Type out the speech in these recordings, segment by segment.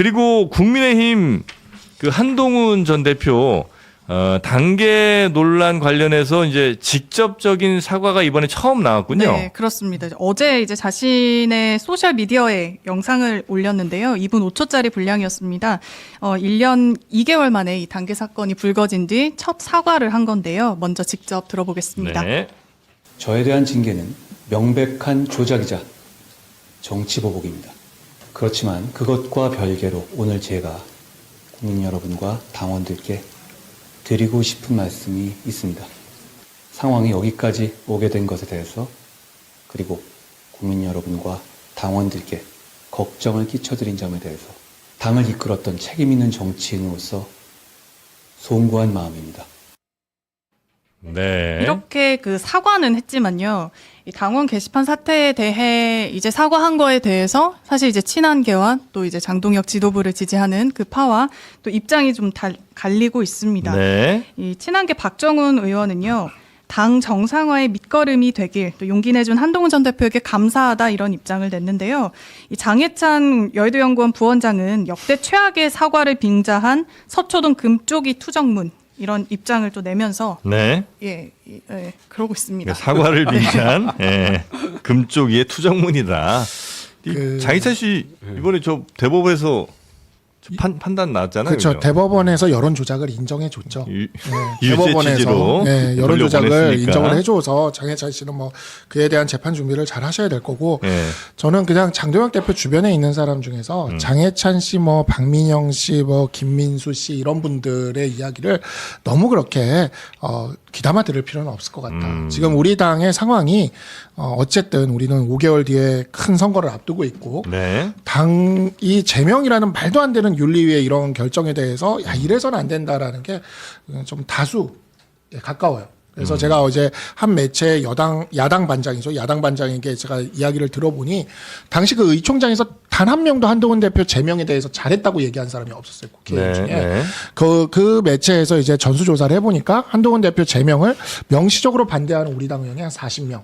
그리고 국민의힘 그 한동훈 전 대표 단계 논란 관련해서 이제 직접적인 사과가 이번에 처음 나왔군요. 네, 그렇습니다. 어제 이제 자신의 소셜 미디어에 영상을 올렸는데요. 2분 5초짜리 분량이었습니다. 1년 2개월 만에 이 단계 사건이 불거진 뒤 첫 사과를 한 건데요. 먼저 직접 들어보겠습니다. 네. 저에 대한 징계는 명백한 조작이자 정치보복입니다. 그렇지만 그것과 별개로 오늘 제가 국민 여러분과 당원들께 드리고 싶은 말씀이 있습니다. 상황이 여기까지 오게 된 것에 대해서 그리고 국민 여러분과 당원들께 걱정을 끼쳐드린 점에 대해서 당을 이끌었던 책임 있는 정치인으로서 송구한 마음입니다. 네. 이렇게 그 사과는 했지만요. 이 당원 게시판 사태에 대해 이제 사과한 거에 대해서 사실 이제 친한계와 또 이제 장동혁 지도부를 지지하는 그 파와 또 입장이 좀 갈리고 있습니다. 네. 이 친한계 박정훈 의원은요. 당 정상화의 밑거름이 되길 또 용기 내준 한동훈 전 대표에게 감사하다 이런 입장을 냈는데요. 이 장해찬 여의도연구원 부원장은 역대 최악의 사과를 빙자한 서초동 금쪽이 투정문 이런 입장을 또 내면서 네. 그러고 있습니다. 사과를 빙자한 금쪽이의 투정문이다. 장희찬 씨 이번에 저 대법원에서 판단 나왔잖아요. 그렇죠. 그죠? 대법원에서 여론 조작을 인정해줬죠. 유죄 취지로 여론 조작을 돌려보냈으니까. 인정을 해줘서 장해찬 씨는 뭐 그에 대한 재판 준비를 잘 하셔야 될 거고 저는 그냥 장동혁 대표 주변에 있는 사람 중에서 장해찬 씨, 뭐 박민영 씨, 뭐 김민수 씨 이런 분들의 이야기를 너무 그렇게 귀담아 들을 필요는 없을 것 같다. 지금 우리 당의 상황이 어쨌든 우리는 5개월 뒤에 큰 선거를 앞두고 있고 네. 당이 제명이라는 말도 안 되는 윤리위의 이런 결정에 대해서 야 이래서는 안 된다라는 게 좀 다수에 가까워요. 그래서 제가 어제 한 매체 야당 반장이죠. 야당 반장에게 제가 이야기를 들어보니 당시 그 의총장에서 단 한 명도 한동훈 대표 제명에 대해서 잘했다고 얘기한 사람이 없었어요. 국회의원 중에. 네. 그 매체에서 이제 전수조사를 해보니까 한동훈 대표 제명을 명시적으로 반대하는 우리 당 의원이 한 40명.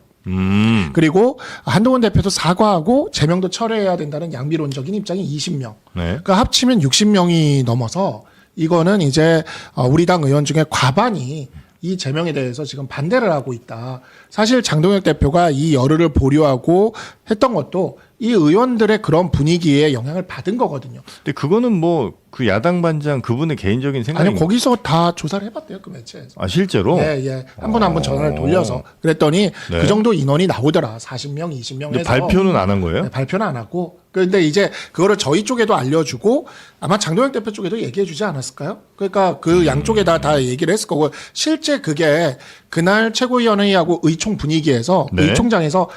그리고 한동훈 대표도 사과하고 제명도 철회해야 된다는 양비론적인 입장이 20명. 네. 그러니까 합치면 60명이 넘어서 이거는 이제 우리 당 의원 중에 과반이 이 제명에 대해서 지금 반대를 하고 있다. 사실 장동혁 대표가 이 열의를 보류하고 했던 것도 이 의원들의 그런 분위기에 영향을 받은 거거든요. 근데 그거는 뭐 그 야당 반장 그분의 개인적인 생각이 아니 거기서 다 조사를 해봤대요 그 매체에서. 아 실제로? 예. 한 분 한 분 전화를 돌려서 그랬더니 그 정도 인원이 나오더라. 40명, 20명 근데 해서. 발표는 안 한 거예요? 네, 발표는 안 하고. 그런데 이제 그거를 저희 쪽에도 알려주고 아마 장동혁 대표 쪽에도 얘기해주지 않았을까요? 그러니까 그 양쪽에다 다 얘기를 했을 거고 실제 그게 그날 최고위원회의하고 의총 분위기에서 의총장에서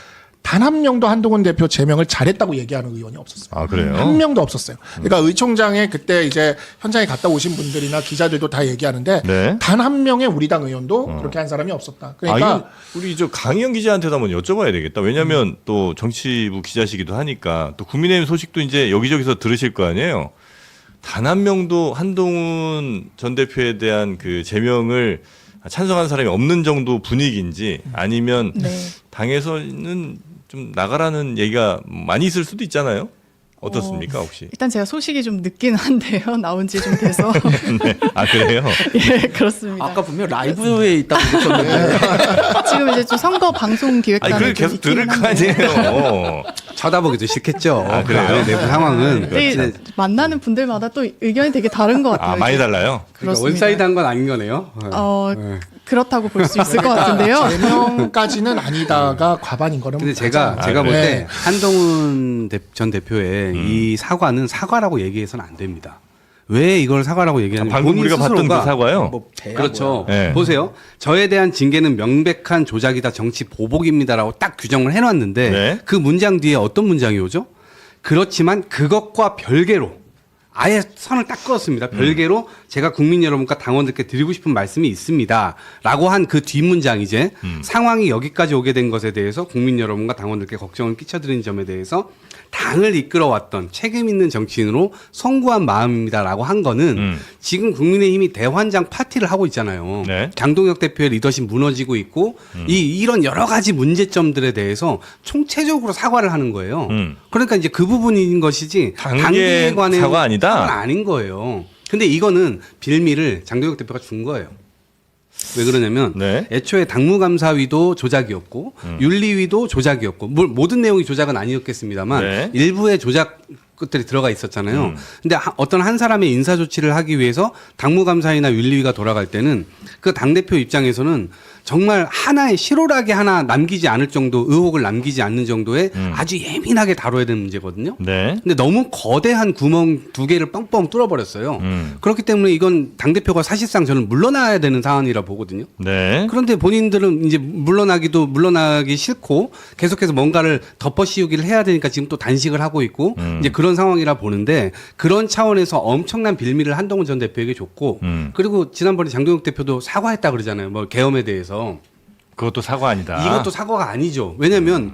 단 한 명도 한동훈 대표 제명을 잘했다고 얘기하는 의원이 없었어요. 아 그래요? 한 명도 없었어요. 그러니까 의총장에 그때 이제 현장에 갔다 오신 분들이나 기자들도 다 얘기하는데 단 한 명의 우리 당 의원도 그렇게 한 사람이 없었다. 그러니까 우리 저 강희영 기자한테도 한번 여쭤봐야 되겠다. 왜냐하면 또 정치부 기자시기도 하니까 또 국민의힘 소식도 이제 여기저기서 들으실 거 아니에요. 단 한 명도 한동훈 전 대표에 대한 그 제명을 찬성한 사람이 없는 정도 분위기인지 아니면 당에서는 좀 나가라는 얘기가 많이 있을 수도 있잖아요. 어떻습니까 혹시? 일단 제가 소식이 좀 늦긴 한데요. 나온 지 좀 돼서. 네. 아 그래요? 예, 그렇습니다. 아까 분명 라이브에 있다고 그랬었는데 지금 이제 좀 선거 방송 기획단을 아니 그걸 계속 들을 거 아니에요. 쳐다보기도 싫겠죠. 아, 그래요? 그 안에 내부 상황은. 근데 만나는 분들마다 또 의견이 되게 다른 것 같아요. 아 많이 달라요? 그러니까 그렇습니다. 원사이드한 건 아닌 거네요. 그렇다고 볼 수 있을 것 같은데요. 제명까지는 아니다가 과반인 거는. 근데 제가 볼 때 한동훈 전 대표의 이 사과는 사과라고 얘기해서는 안 됩니다. 왜 이걸 사과라고 얘기하는지 방금 우리가 봤던 그 사과요? 그렇죠. 네. 보세요. 저에 대한 징계는 명백한 조작이다, 정치 보복입니다라고 딱 규정을 해놨는데 그 문장 뒤에 어떤 문장이 오죠? 그렇지만 그것과 별개로 아예 선을 딱 그었습니다. 별개로 제가 국민 여러분과 당원들께 드리고 싶은 말씀이 있습니다. 라고 한 그 뒷문장 이제 상황이 여기까지 오게 된 것에 대해서 국민 여러분과 당원들께 걱정을 끼쳐드리는 점에 대해서 당을 이끌어왔던 책임 있는 정치인으로 성구한 마음입니다라고 한 거는 지금 국민의힘이 대환장 파티를 하고 있잖아요. 네. 장동혁 대표의 리더십 무너지고 있고 이런 여러 가지 문제점들에 대해서 총체적으로 사과를 하는 거예요. 그러니까 이제 그 부분인 것이지 단계에 관해 사과 아니다? 사과는 아닌 거예요. 근데 이거는 빌미를 장동혁 대표가 준 거예요. 왜 그러냐면 네. 애초에 당무감사위도 조작이었고 윤리위도 조작이었고 모든 내용이 조작은 아니었겠습니다만 네. 일부의 조작 것들이 들어가 있었잖아요. 근데 어떤 한 사람의 인사 조치를 하기 위해서 당무감사위나 윤리위가 돌아갈 때는 그 당대표 입장에서는 정말 하나의 실오라기 하나 남기지 않을 정도, 의혹을 남기지 않는 정도의 아주 예민하게 다뤄야 되는 문제거든요. 네. 근데 너무 거대한 구멍 두 개를 뻥뻥 뚫어버렸어요. 그렇기 때문에 이건 당대표가 사실상 저는 물러나야 되는 상황이라 보거든요. 네. 그런데 본인들은 이제 물러나기 싫고 계속해서 뭔가를 덮어씌우기를 해야 되니까 지금 또 단식을 하고 있고 이제 그런 상황이라 보는데 그런 차원에서 엄청난 빌미를 한동훈 전 대표에게 줬고 그리고 지난번에 장동혁 대표도 사과했다 그러잖아요. 뭐 계엄에 대해서. 그것도 사과 아니다. 이것도 사과가 아니죠. 왜냐하면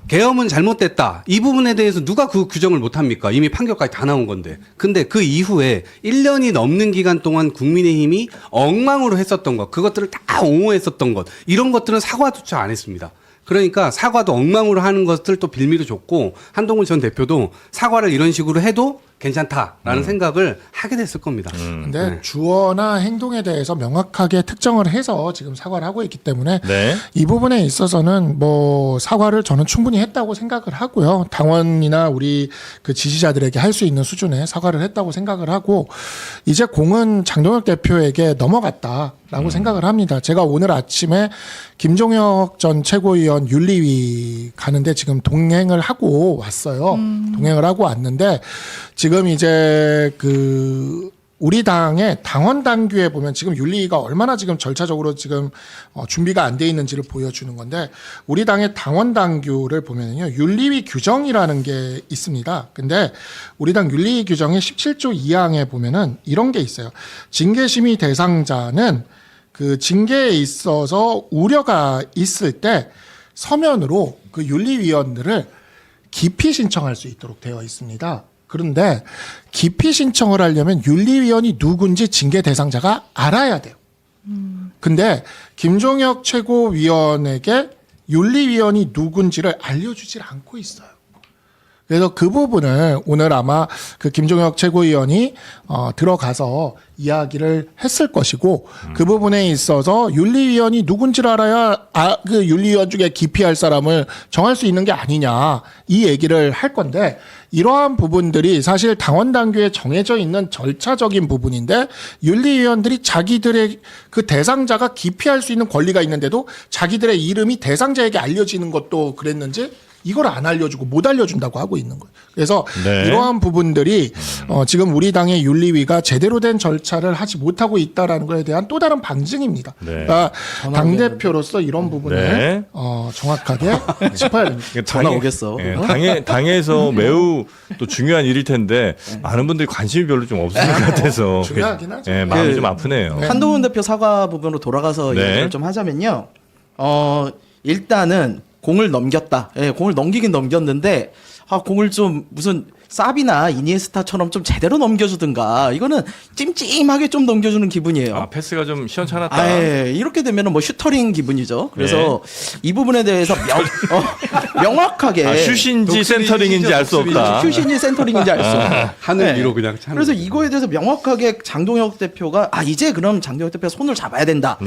계엄은 잘못됐다. 이 부분에 대해서 누가 그 규정을 못합니까? 이미 판결까지 다 나온 건데. 근데 그 이후에 1년이 넘는 기간 동안 국민의힘이 엉망으로 했었던 것, 그것들을 다 옹호했었던 것, 이런 것들은 사과조차 안 했습니다. 그러니까 사과도 엉망으로 하는 것들 또 빌미로 줬고 한동훈 전 대표도 사과를 이런 식으로 해도 괜찮다라는 생각을 하게 됐을 겁니다. 근데 네. 주어나 행동에 대해서 명확하게 특정을 해서 지금 사과를 하고 있기 때문에 네. 이 부분에 있어서는 뭐 사과를 저는 충분히 했다고 생각을 하고요. 당원이나 우리 그 지지자들에게 할 수 있는 수준의 사과를 했다고 생각을 하고 이제 공은 장동혁 대표에게 넘어갔다라고 생각을 합니다. 제가 오늘 아침에 김종혁 전 최고위원 윤리위 가는데 지금 동행을 하고 왔어요. 동행을 하고 왔는데 지금 이제 그 우리 당의 당원 당규에 보면 지금 윤리위가 얼마나 지금 절차적으로 지금 준비가 안 돼 있는지를 보여주는 건데 우리 당의 당원 당규를 보면요 윤리위 규정이라는 게 있습니다. 근데 우리 당 윤리위 규정의 17조 2항에 보면은 이런 게 있어요. 징계심의 대상자는 그 징계에 있어서 우려가 있을 때 서면으로 그 윤리위원들을 기피 신청할 수 있도록 되어 있습니다. 그런데 기피 신청을 하려면 윤리위원이 누군지 징계 대상자가 알아야 돼요. 근데 김종혁 최고위원에게 윤리위원이 누군지를 알려주질 않고 있어요. 그래서 그 부분을 오늘 아마 그 김종혁 최고위원이 들어가서 이야기를 했을 것이고 그 부분에 있어서 윤리위원이 누군지를 알아야 그 윤리위원 중에 기피할 사람을 정할 수 있는 게 아니냐 이 얘기를 할 건데 이러한 부분들이 사실 당원 당규에 정해져 있는 절차적인 부분인데 윤리위원들이 자기들의 그 대상자가 기피할 수 있는 권리가 있는데도 자기들의 이름이 대상자에게 알려지는 것도 그랬는지 이걸 안 알려주고 못 알려준다고 하고 있는 거예요. 그래서 네. 이러한 부분들이 지금 우리 당의 윤리위가 제대로 된 절차를 하지 못하고 있다라는 것에 대한 또 다른 방증입니다. 네. 그러니까 당대표로서 이런 부분을 네. 정확하게 짚어야 됩니다. 전화 오겠어. 당에서 매우 또 중요한 일일 텐데 많은 분들이 관심이 별로 좀 없을 것 같아서 중요하긴 하죠. 예, 마음이 좀 아프네요. 한동훈 대표 사과 부분으로 돌아가서 네. 얘기를 좀 하자면요. 일단은 공을 넘겼다. 예, 공을 넘기긴 넘겼는데 공을 좀 무슨 사비나 이니에스타처럼 좀 제대로 넘겨주든가 이거는 찜찜하게 좀 넘겨주는 기분이에요. 아, 패스가 좀 시원찮았다. 예, 이렇게 되면은 뭐 슈터링 기분이죠. 그래서 이 부분에 대해서 명확하게 슛인지 센터링인지 알 수 없다. 슛인지 센터링인지 알 수 없다. 하늘 위로 그냥 차는 그래서 거죠. 이거에 대해서 명확하게 장동혁 대표가 이제 그럼 장동혁 대표가 손을 잡아야 된다라고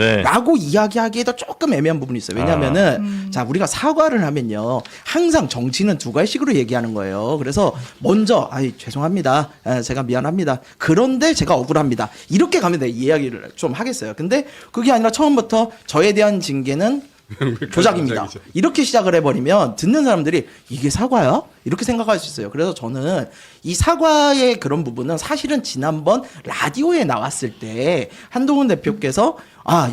네. 이야기하기에도 조금 애매한 부분이 있어요. 왜냐하면은 자 우리가 사과를 하면요 항상 정치는 두 가지식으로 얘기하는 거예요. 그래서 먼저 죄송합니다. 제가 미안합니다. 그런데 제가 억울합니다. 이렇게 가면 이 이야기를 좀 하겠어요. 근데 그게 아니라 처음부터 저에 대한 징계는 조작입니다. 이렇게 시작을 해버리면 듣는 사람들이 이게 사과야? 이렇게 생각할 수 있어요. 그래서 저는 이 사과의 그런 부분은 사실은 지난번 라디오에 나왔을 때 한동훈 대표께서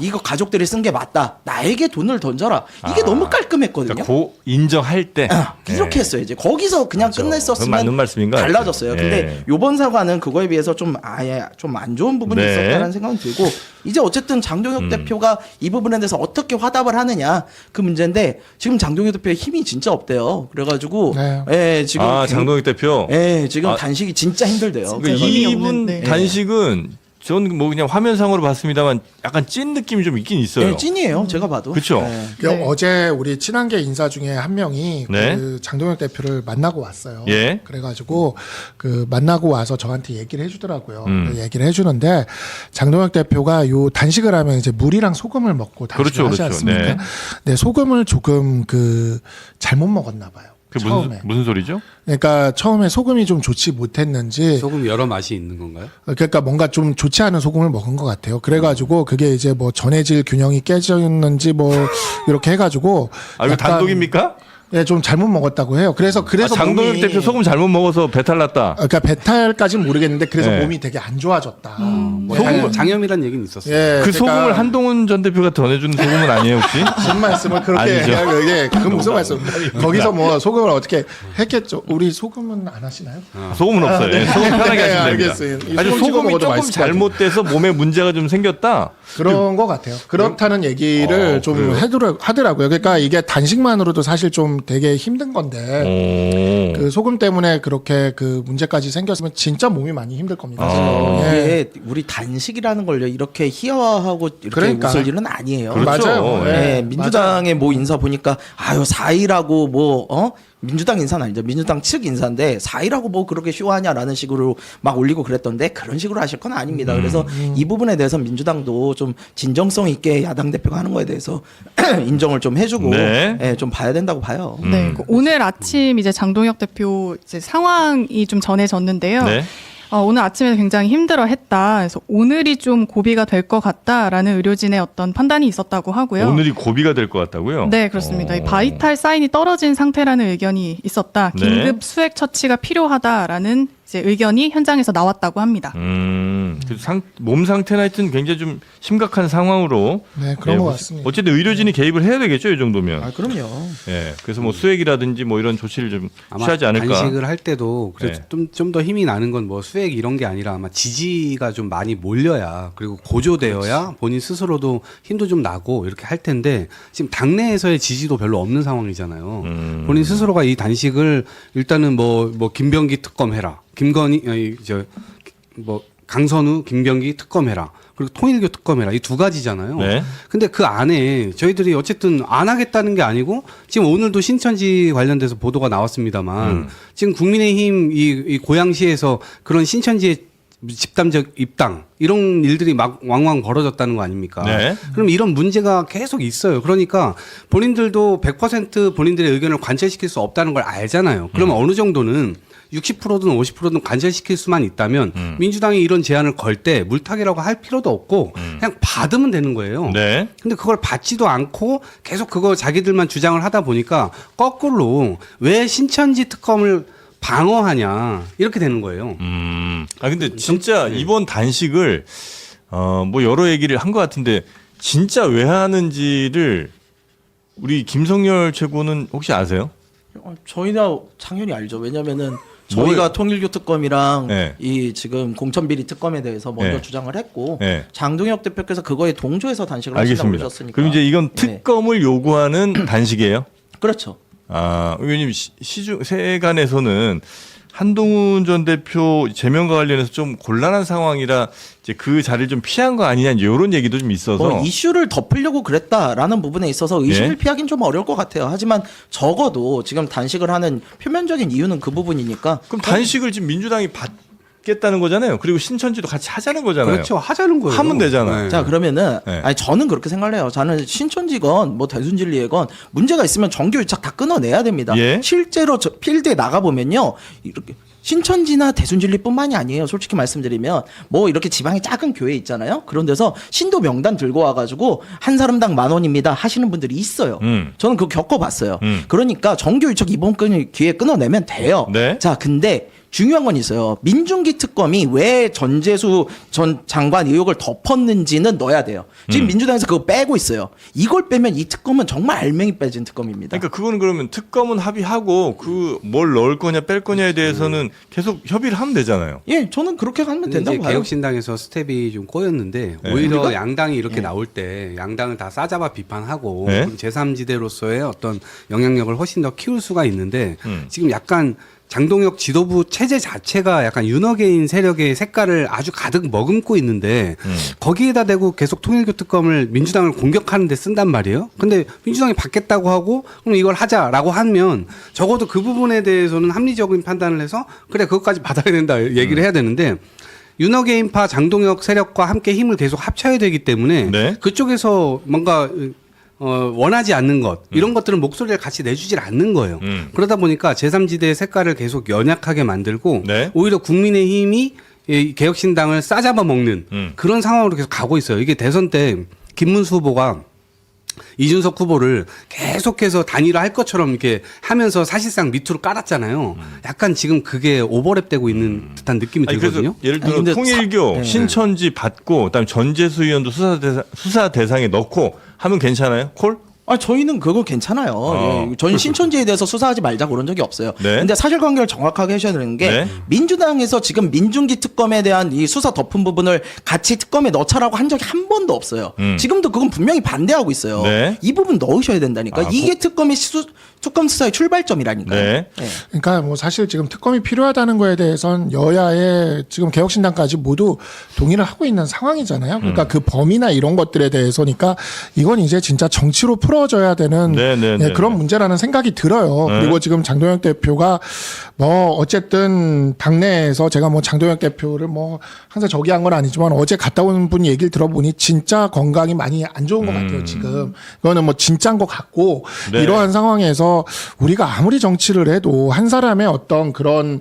이거 가족들이 쓴 게 맞다. 나에게 돈을 던져라. 이게 너무 깔끔했거든요. 그러니까 인정할 때 이렇게 했어요. 이제 거기서 그냥 맞아. 끝냈었으면 맞는 말씀인가? 달라졌어요. 예. 근데 요번 사과는 그거에 비해서 좀 아예 좀 안 좋은 부분이 네. 있었다는 생각은 들고 이제 어쨌든 장동혁 대표가 이 부분에 대해서 어떻게 화답을 하느냐 그 문제인데 지금 장동혁 대표의 힘이 진짜 없대요. 그래가지고 네. 예, 지금 장동혁 대표. 예, 지금 단식이 진짜 힘들대요. 진짜 힘이 이분 없는데. 단식은 전 뭐 그냥 화면상으로 봤습니다만 약간 찐 느낌이 좀 있긴 있어요. 예, 찐이에요. 제가 봐도. 그쵸? 예. 네. 어제 우리 친한계 인사 중에 한 명이 네. 그 장동혁 대표를 만나고 왔어요. 예. 그래가지고 그 만나고 와서 저한테 얘기를 해주더라고요. 얘기를 해주는데 장동혁 대표가 요 단식을 하면 이제 물이랑 소금을 먹고 단식을 그렇죠, 하지 그렇죠. 않습니까? 네. 네, 소금을 조금 그 잘못 먹었나 봐요. 그게 처음에. 무슨 소리죠? 그러니까 처음에 소금이 좀 좋지 못했는지 소금 여러 맛이 있는 건가요? 그러니까 뭔가 좀 좋지 않은 소금을 먹은 것 같아요. 그래가지고 그게 이제 뭐 전해질 균형이 깨졌는지 뭐 이렇게 해가지고 이거 단독입니까? 예, 좀 잘못 먹었다고 해요. 그래서 장동혁 몸이- 대표 소금 잘못 먹어서 배탈 났다. 그러니까 배탈까지는 모르겠는데 그래서 네. 몸이 되게 안 좋아졌다. 뭐 소금 장염이란 얘기는 있었어요. 예, 그 그러니까 소금을 한동훈 전 대표가 전해준 소금은 아니에요 혹시? 무슨 말씀을 그렇게 아니죠. 예, 그 무슨 말씀? 거기서 뭐 소금을 어떻게 했겠죠? 우리 소금은 안 하시나요? 소금은 없어요. 예, 소금 편하게 네, 하시면 알겠어요. 됩니다. 이 아주 소금 찍어 소금이 먹어도 조금 맛있을 것 같아요. 잘못돼서 몸에 문제가 좀 생겼다. 그런 것 같아요. 그렇다는 얘기를 좀 그래요? 하더라고요. 그러니까 이게 단식만으로도 사실 좀 되게 힘든 건데 그 소금 때문에 그렇게 그 문제까지 생겼으면 진짜 몸이 많이 힘들 겁니다. 예. 이게 우리 단식이라는 걸요 이렇게 희화화하고 이렇게 그러니까. 웃을 일은 아니에요. 그렇죠. 맞아요. 예, 예, 민주당의 뭐 인사 보니까 아유 4일하고 뭐 민주당 인사는 아니죠. 민주당 측 인사인데 4일하고 뭐 그렇게 쇼하냐라는 식으로 막 올리고 그랬던데 그런 식으로 하실 건 아닙니다. 그래서 이 부분에 대해서 민주당도 좀 진정성 있게 야당 대표가 하는 거에 대해서 인정을 좀 해주고 네. 예, 좀 봐야 된다고 봐요. 네, 그 오늘 아침 이제 장동혁 대표 이제 상황이 좀 전해졌는데요. 네. 오늘 아침에 굉장히 힘들어했다. 그래서 오늘이 좀 고비가 될 것 같다라는 의료진의 어떤 판단이 있었다고 하고요. 오늘이 고비가 될 것 같다고요? 네, 그렇습니다. 이 바이탈 사인이 떨어진 상태라는 의견이 있었다. 네. 긴급 수액 처치가 필요하다라는 이제 의견이 현장에서 나왔다고 합니다. 그래서 몸 상태나 하여튼 굉장히 좀 심각한 상황으로. 네, 그런 것 같습니다. 어쨌든 의료진이 개입을 해야 되겠죠, 이 정도면. 아, 그럼요. 예. 그래서 뭐 수액이라든지 뭐 이런 조치를 좀 아마 취하지 않을까. 단식을 할 때도 그래서 네. 좀 더 힘이 나는 건 뭐 수액 이런 게 아니라 아마 지지가 좀 많이 몰려야 그리고 고조되어야 본인 스스로도 힘도 좀 나고 이렇게 할 텐데 지금 당내에서의 지지도 별로 없는 상황이잖아요. 본인 스스로가 이 단식을 일단은 뭐 김병기 특검해라. 강선우, 김병기 특검해라. 그리고 통일교 특검해라. 이 두 가지잖아요. 네. 근데 그 안에 저희들이 어쨌든 안 하겠다는 게 아니고 지금 오늘도 신천지 관련돼서 보도가 나왔습니다만 지금 국민의힘 이 고양시에서 그런 신천지의 집단적 입당 이런 일들이 막 왕왕 벌어졌다는 거 아닙니까? 네. 그럼 이런 문제가 계속 있어요. 그러니까 본인들도 100% 본인들의 의견을 관철시킬 수 없다는 걸 알잖아요. 그러면 어느 정도는 60%든 50%든 관철시킬 수만 있다면 민주당이 이런 제안을 걸 때 물타기라고 할 필요도 없고 그냥 받으면 되는 거예요. 네. 근데 그걸 받지도 않고 계속 그거 자기들만 주장을 하다 보니까 거꾸로 왜 신천지 특검을 방어하냐 이렇게 되는 거예요. 근데 진짜 이번 단식을 뭐 여러 얘기를 한 것 같은데 진짜 왜 하는지를 우리 김성열 최고는 혹시 아세요? 저희나 당연히 알죠. 왜냐면은 저희가 통일교 특검이랑 네. 이 지금 공천비리 특검에 대해서 먼저 네. 주장을 했고 네. 장동혁 대표께서 그거에 동조해서 단식을 하신다고 알겠습니다. 그러셨으니까. 그럼 이제 이건 네. 특검을 요구하는 단식이에요? 그렇죠. 의원님 세간에서는 한동훈 전 대표 제명과 관련해서 좀 곤란한 상황이라 이제 그 자리를 좀 피한 거 아니냐 이런 얘기도 좀 있어서 이슈를 덮으려고 그랬다라는 부분에 있어서 의심을 예? 피하긴 좀 어려울 것 같아요. 하지만 적어도 지금 단식을 하는 표면적인 이유는 그 부분이니까. 그럼 단식을 지금 민주당이 받겠다는 거잖아요. 그리고 신천지도 같이 하자는 거잖아요. 그렇죠. 하자는 거예요. 하면 되잖아요. 네. 자, 그러면은 네. 아니 저는 그렇게 생각을 해요. 저는 신천지건 뭐 대순진리건 문제가 있으면 정규 유착 다 끊어내야 됩니다. 예? 실제로 필드에 나가 보면요. 이렇게 신천지나 대순진리뿐만이 아니에요. 솔직히 말씀드리면 뭐 이렇게 지방에 작은 교회 있잖아요. 그런 데서 신도 명단 들고 와가지고 한 사람당 10,000원입니다 하시는 분들이 있어요. 저는 그거 겪어봤어요. 그러니까 정규 유착 이번 기회에 끊어내면 돼요. 네. 자, 근데 중요한 건 있어요. 민중기 특검이 왜 전재수 전 장관 의혹을 덮었는지는 넣어야 돼요. 지금 민주당에서 그거 빼고 있어요. 이걸 빼면 이 특검은 정말 알맹이 빼진 특검입니다. 그러니까 그거는 그러면 특검은 합의하고 그 뭘 넣을 거냐 뺄 거냐에 대해서는 계속 협의를 하면 되잖아요. 예, 저는 그렇게 하면 근데 된다고 이제 봐요. 개혁신당에서 스텝이 좀 꼬였는데 네. 오히려 우리가? 양당이 이렇게 나올 때 양당을 다 싸잡아 비판하고 네. 제3지대로서의 어떤 영향력을 훨씬 더 키울 수가 있는데 지금 약간 장동혁 지도부 체제 자체가 약간 윤어게인 세력의 색깔을 아주 가득 머금고 있는데 거기에다 대고 계속 통일교특검을 민주당을 공격하는 데 쓴단 말이에요. 근데 민주당이 받겠다고 하고 그럼 이걸 하자라고 하면 적어도 그 부분에 대해서는 합리적인 판단을 해서 그래 그것까지 받아야 된다 얘기를 해야 되는데 윤어게인파 장동혁 세력과 함께 힘을 계속 합쳐야 되기 때문에 네. 그쪽에서 뭔가 원하지 않는 것 이런 것들은 목소리를 같이 내주질 않는 거예요. 그러다 보니까 제3지대의 색깔을 계속 연약하게 만들고 네. 오히려 국민의힘이 이 개혁신당을 싸잡아 먹는 그런 상황으로 계속 가고 있어요. 이게 대선 때 김문수 후보가 이준석 후보를 계속해서 단일화할 것처럼 이렇게 하면서 사실상 밑으로 깔았잖아요. 약간 지금 그게 오버랩되고 있는 듯한 느낌이 아니, 들거든요. 그래서 예를 들어 아니, 근데 통일교 네. 신천지 받고 그다음에 전재수 의원도 수사 대상에 넣고 하면 괜찮아요? 콜? 저희는 그거 괜찮아요. 예, 저는 신천지에 대해서 수사하지 말자 그런 적이 없어요. 네. 근데 사실관계를 정확하게 하셔야 되는 게 네. 민주당에서 지금 민중기 특검에 대한 이 수사 덮은 부분을 같이 특검에 넣자라고 한 적이 한 번도 없어요. 지금도 그건 분명히 반대하고 있어요. 네. 이 부분 넣으셔야 된다니까. 이게 특검의 특검 수사의 출발점이라니까요. 네. 예. 그러니까 뭐 사실 지금 특검이 필요하다는 거에 대해선 여야의 지금 개혁신당까지 모두 동의를 하고 있는 상황이잖아요. 그러니까 그 범위나 이런 것들에 대해서니까 이건 이제 진짜 정치로 풀어져야 되는 네, 네, 네, 그런 네. 문제라는 생각이 들어요. 그리고 지금 장동혁 대표가 뭐 어쨌든 당내에서 제가 뭐 장동혁 대표를 뭐 항상 저기한 건 아니지만 어제 갔다 온 분 얘기를 들어보니 진짜 건강이 많이 안 좋은 것 같아요. 지금 그거는 뭐 진짜인 것 같고 네. 이러한 상황에서 우리가 아무리 정치를 해도 한 사람의 어떤 그런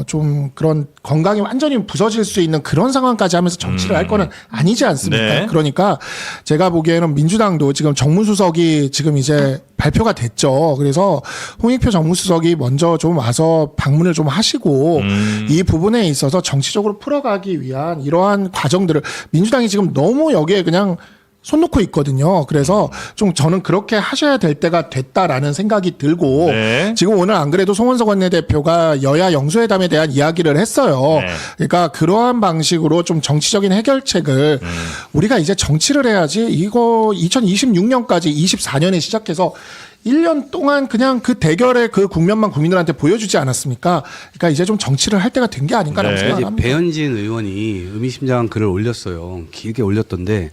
좀 그런 건강이 완전히 부서질 수 있는 그런 상황까지 하면서 정치를 할 거는 아니지 않습니까? 네. 그러니까 제가 보기에는 민주당도 지금 정무수석이 지금 이제 발표가 됐죠. 그래서 홍익표 정무수석이 먼저 좀 와서 방문을 좀 하시고 이 부분에 있어서 정치적으로 풀어가기 위한 이러한 과정들을 민주당이 지금 너무 여기에 그냥 손 놓고 있거든요. 그래서 좀 저는 그렇게 하셔야 될 때가 됐다라는 생각이 들고 네. 지금 오늘 안 그래도 송원석 원내대표가 여야 영수회담에 대한 이야기를 했어요. 네. 그러니까 그러한 방식으로 좀 정치적인 해결책을 우리가 이제 정치를 해야지 이거 2026년까지 24년에 시작해서 1년 동안 그냥 그 대결의 그 국면만 국민들한테 보여주지 않았습니까? 그러니까 이제 좀 정치를 할 때가 된 게 아닌가라고 네. 이제 생각합니다. 배현진 의원이 의미심장한 글을 올렸어요. 길게 올렸던데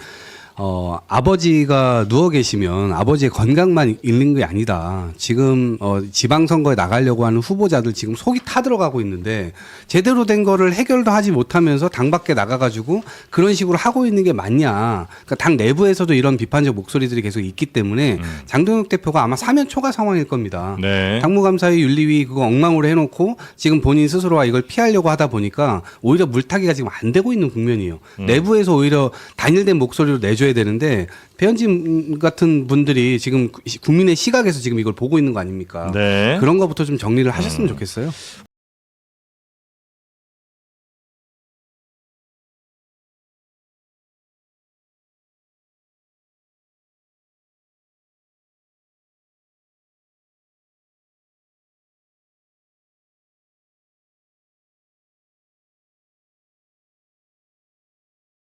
아버지가 누워 계시면 아버지의 건강만 잃는 게 아니다. 지금 지방선거에 나가려고 하는 후보자들 지금 속이 타들어가고 있는데 제대로 된 거를 해결도 하지 못하면서 당 밖에 나가가지고 그런 식으로 하고 있는 게 맞냐. 그러니까 당 내부에서도 이런 비판적 목소리들이 계속 있기 때문에 장동혁 대표가 아마 사면 초과 상황일 겁니다. 네. 당무감사위 윤리위 그거 엉망으로 해놓고 지금 본인 스스로가 이걸 피하려고 하다 보니까 오히려 물타기가 지금 안 되고 있는 국면이에요. 내부에서 오히려 단일된 목소리로 내줘야 되는데 배현진 같은 분들이 지금 국민의 시각에서 지금 이걸 보고 있는 거 아닙니까? 네. 그런 거부터 좀 정리를 하셨으면 좋겠어요.